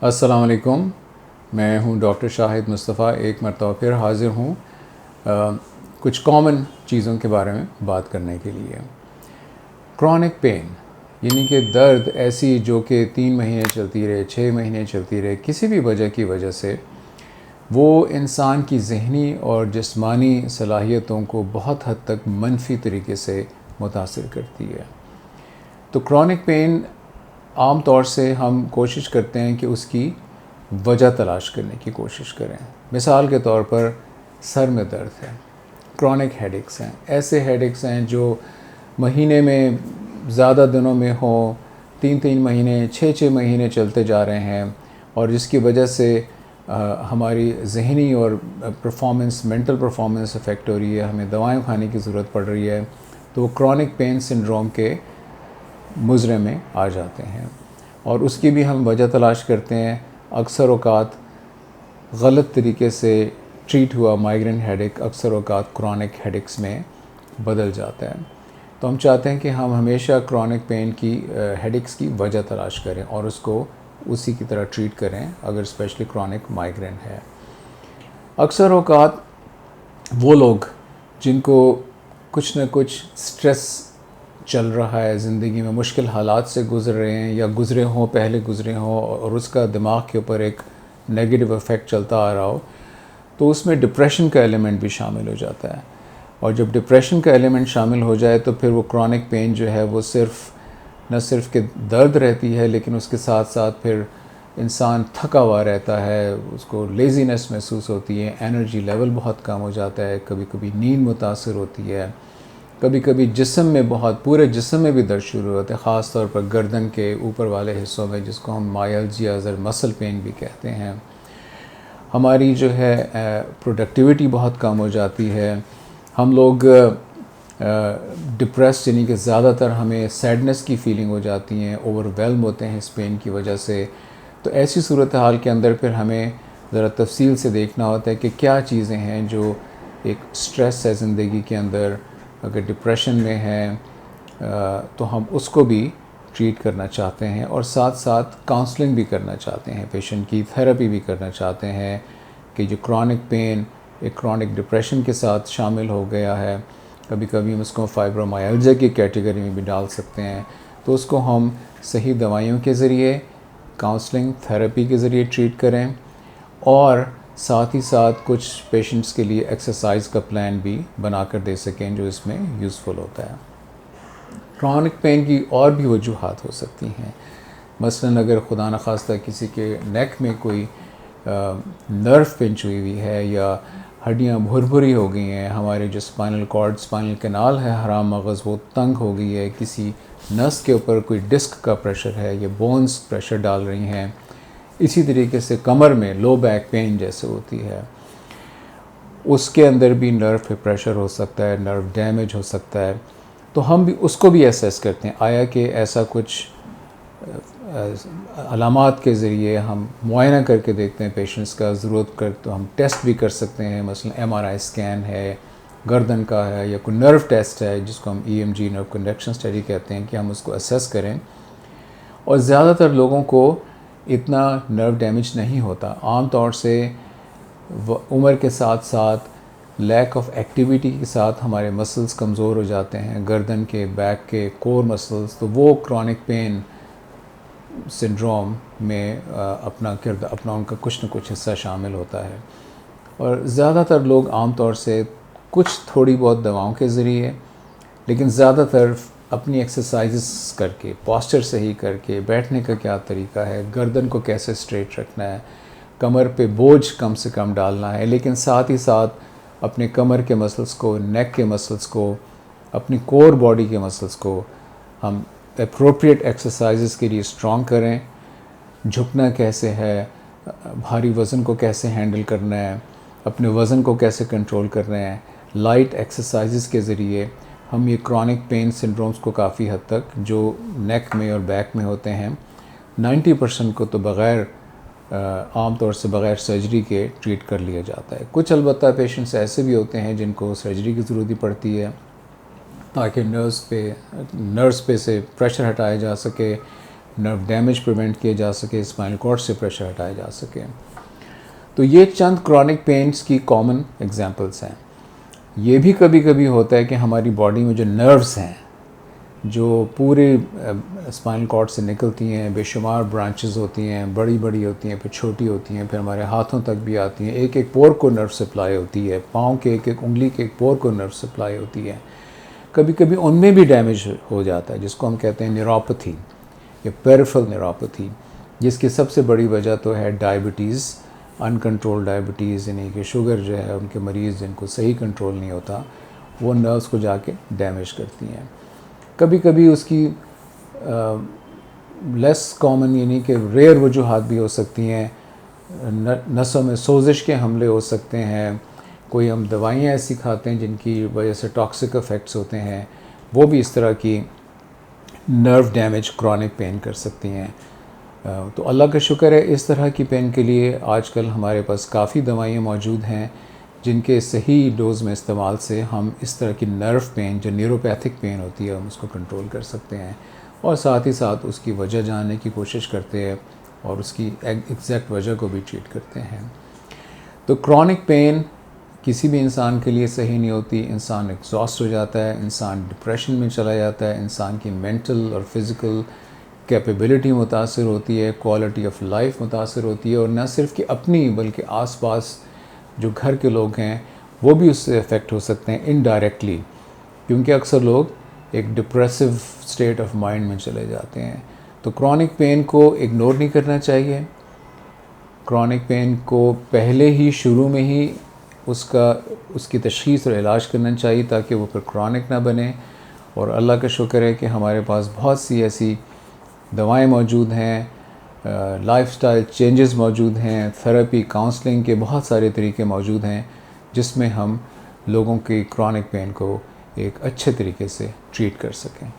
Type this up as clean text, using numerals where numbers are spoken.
अस्सलाम वालेकुम। मैं हूं डॉक्टर शाहिद मुस्तफ़ा, एक मरतबा फिर हाज़िर हूं कुछ कॉमन चीज़ों के बारे में बात करने के लिए। क्रॉनिक पेन यानी कि दर्द ऐसी जो कि 3 महीने चलती रहे, 6 महीने चलती रहे, किसी भी वजह की वजह से वो इंसान की ज़हनी और जिस्मानी सलाहियतों को बहुत हद तक मनफी तरीके से मुतासिर करती है। तो क्रॉनिक पेन आम तौर से हम कोशिश करते हैं कि उसकी वजह तलाश करने की कोशिश करें। मिसाल के तौर पर सर में दर्द है, क्रॉनिक हेडेक्स हैं, ऐसे हेडेक्स हैं जो महीने में ज़्यादा दिनों में हो, 3-3 महीने, 6-6 महीने चलते जा रहे हैं और जिसकी वजह से हमारी ज़हनी और परफॉर्मेंस, मेंटल परफॉर्मेंस अफेक्ट हो रही है, हमें दवाएं खाने की ज़रूरत पड़ रही है, तो वो क्रॉनिक पेन सिंड्रोम के मुज़रे में आ जाते हैं और उसकी भी हम वजह तलाश करते हैं। अक्सर औक़ात गलत तरीके से ट्रीट हुआ माइग्रेन हेडेक अक्सर औक़ात क्रॉनिक हेडेक्स में बदल जाता है। तो हम चाहते हैं कि हम हमेशा क्रॉनिक पेन की हेडेक्स की वजह तलाश करें और उसको उसी की तरह ट्रीट करें अगर स्पेशली क्रॉनिक माइग्रेन है। अक्सर औक़ात वो लोग जिनको कुछ न कुछ स्ट्रेस चल रहा है, ज़िंदगी में मुश्किल हालात से गुज़र रहे हैं या गुज़रे हों, पहले गुज़रे हों और उसका दिमाग के ऊपर एक नेगेटिव इफ़ेक्ट चलता आ रहा हो, तो उसमें डिप्रेशन का एलिमेंट भी शामिल हो जाता है। और जब डिप्रेशन का एलिमेंट शामिल हो जाए तो फिर वो क्रॉनिक पेन जो है वो न सिर्फ कि दर्द रहती है, लेकिन उसके साथ साथ फिर इंसान थका हुआ रहता है, उसको लेज़ीनेस महसूस होती है, एनर्जी लेवल बहुत कम हो जाता है, कभी कभी नींद मुतासर होती है, कभी कभी जिस्म में बहुत पूरे जिस्म में भी दर्द शुरू होते हैं, ख़ास तौर पर गर्दन के ऊपर वाले हिस्सों में, जिसको हम मायल्जिया मसल पेन भी कहते हैं। हमारी जो है प्रोडक्टिविटी बहुत कम हो जाती है। हम लोग डिप्रेस यानी कि ज़्यादातर हमें सैडनेस की फ़ीलिंग हो जाती हैं, ओवरवेल्म होते हैं इस पेन की वजह से। तो ऐसी सूरत हाल के अंदर फिर हमें ज़रा तफसील से देखना होता है कि क्या चीज़ें हैं जो एक स्ट्रेस है ज़िंदगी के अंदर, अगर डिप्रेशन में है तो हम उसको भी ट्रीट करना चाहते हैं और साथ साथ काउंसलिंग भी करना चाहते हैं, पेशेंट की थेरेपी भी करना चाहते हैं कि जो क्रॉनिक पेन एक क्रॉनिक डिप्रेशन के साथ शामिल हो गया है, कभी कभी हम उसको फाइब्रोमाइल्जिया की कैटेगरी में भी डाल सकते हैं, तो उसको हम सही दवाइयों के ज़रिए, काउंसलिंग थेरेपी के ज़रिए ट्रीट करें और साथ ही साथ कुछ पेशेंट्स के लिए एक्सरसाइज का प्लान भी बना कर दे सकें जो इसमें यूज़फुल होता है। क्रॉनिक पेन की और भी वजूहात हो सकती हैं। मसलन अगर खुदा न खास्ता किसी के नेक में कोई नर्व पिंच हुई हुई है या हड्डियाँ भुरभुरी हो गई हैं, हमारे जो स्पाइनल कॉर्ड, स्पाइनल कैनाल है, हराम मगज़, वो तंग हो गई है, किसी नस के ऊपर कोई डिस्क का प्रेशर है, ये बोन्स प्रेशर डाल रही हैं, इसी तरीके से कमर में लो बैक पेन जैसे होती है, उसके अंदर भी नर्व पे प्रेशर हो सकता है, नर्व डैमेज हो सकता है, तो हम भी उसको भी असेस करते हैं। आया कि ऐसा कुछ अलामात के ज़रिए हम मुआयना करके देखते हैं पेशेंट्स का, ज़रूरत कर तो हम टेस्ट भी कर सकते हैं, मसलन MRI स्कैन है, गर्दन का है, या कोई नर्व टेस्ट है जिसको हम EMG नर्व कंडक्शन स्टडी कहते हैं, कि हम उसको असेस करें। और ज़्यादातर लोगों को इतना नर्व डैमेज नहीं होता। आम तौर से उम्र के साथ साथ लैक ऑफ एक्टिविटी के साथ हमारे मसल्स कमज़ोर हो जाते हैं, गर्दन के, बैक के, कोर मसल्स, तो वो क्रॉनिक पेन सिंड्रोम में अपना उनका कुछ न कुछ हिस्सा शामिल होता है। और ज़्यादातर लोग आम तौर से कुछ थोड़ी बहुत दवाओं के ज़रिए, लेकिन ज़्यादातर अपनी एक्सरसाइजेस करके, पोस्चर सही करके, बैठने का क्या तरीका है, गर्दन को कैसे स्ट्रेट रखना है, कमर पे बोझ कम से कम डालना है, लेकिन साथ ही साथ अपने कमर के मसल्स को, नेक के मसल्स को, अपनी कोर बॉडी के मसल्स को हम एप्रोप्रिएट एक्सरसाइजेस के लिए स्ट्रॉन्ग करें। झुकना कैसे है, भारी वज़न को कैसे हैंडल करना है, अपने वज़न को कैसे कंट्रोल करना है, लाइट एक्सरसाइजेस के ज़रिए हम ये क्रॉनिक पेन सिंड्रोम्स को काफ़ी हद तक जो नेक में और बैक में होते हैं 90% को तो बग़ैर आम तौर से बग़ैर सर्जरी के ट्रीट कर लिया जाता है। कुछ अलबत्ता पेशेंट्स ऐसे भी होते हैं जिनको सर्जरी की ज़रूरत पड़ती है ताकि नर्व्स पे से प्रेशर हटाया जा सके, नर्व डैमेज प्रिवेंट किया जा सके, स्पाइनल कॉर्ड से प्रेशर हटाया जा सके। तो ये चंद क्रॉनिक पेन्स की कॉमन एग्जांपल्स हैं। ये भी कभी कभी होता है कि हमारी बॉडी में जो नर्व्स हैं, जो पूरे स्पाइनल कॉर्ड से निकलती हैं, बेशुमार ब्रांचेस होती हैं, बड़ी बड़ी होती हैं, फिर छोटी होती हैं, फिर हमारे हाथों तक भी आती हैं। एक एक पोर को नर्व सप्लाई होती है, पाँव के एक एक उंगली के एक पोर को नर्व सप्लाई होती है। कभी कभी उनमें भी डैमेज हो जाता है, जिसको हम कहते हैं न्यूरोपैथी या पेरिफेरल न्यूरोपैथी, जिसकी सबसे बड़ी वजह तो है डायबिटीज़, अनकंट्रोल डायबिटीज़, यानी कि शुगर जो है उनके मरीज़ जिनको सही कंट्रोल नहीं होता, वो नर्व्स को जाके डैमेज करती हैं। कभी कभी उसकी लेस कॉमन यानी कि रेयर वजूहात भी हो सकती हैं। नसों में सोजिश के हमले हो सकते हैं, कोई हम दवाइयाँ ऐसी खाते हैं जिनकी वजह से टॉक्सिक इफ़ेक्ट्स होते हैं, वो भी इस तरह की नर्व डैमेज क्रॉनिक पेन कर सकती हैं। तो अल्लाह का शुक्र है, इस तरह की पेन के लिए आजकल हमारे पास काफ़ी दवाइयाँ मौजूद हैं जिनके सही डोज़ में इस्तेमाल से हम इस तरह की नर्व पेन जो न्यूरोपैथिक पेन होती है हम उसको कंट्रोल कर सकते हैं, और साथ ही साथ उसकी वजह जानने की कोशिश करते हैं और उसकी एग्जैक्ट वजह को भी ट्रीट करते हैं। तो क्रॉनिक पेन किसी भी इंसान के लिए सही नहीं होती। इंसान एग्जॉस्ट हो जाता है, इंसान डिप्रेशन में चला जाता है, इंसान की मेंटल और फिज़िकल कैपेबिलिटी मुतासर होती है, क्वालिटी ऑफ लाइफ मुतासर होती है, और न सिर्फ कि अपनी बल्कि आसपास जो घर के लोग हैं वो भी उससे अफेक्ट हो सकते हैं इनडायरेक्टली, क्योंकि अक्सर लोग एक डिप्रेसिव स्टेट ऑफ माइंड में चले जाते हैं। तो क्रॉनिक पेन को इग्नोर नहीं करना चाहिए। क्रॉनिक पेन को पहले ही शुरू में ही उसकी तशख़ीस और इलाज करना चाहिए ताकि वो फिर क्रॉनिक ना बने। और अल्लाह का शुक्र है कि हमारे पास बहुत सी ऐसी दवाएं मौजूद हैं, लाइफस्टाइल चेंजेस मौजूद हैं, थेरेपी, काउंसलिंग के बहुत सारे तरीके मौजूद हैं जिसमें हम लोगों की क्रॉनिक पेन को एक अच्छे तरीके से ट्रीट कर सकें।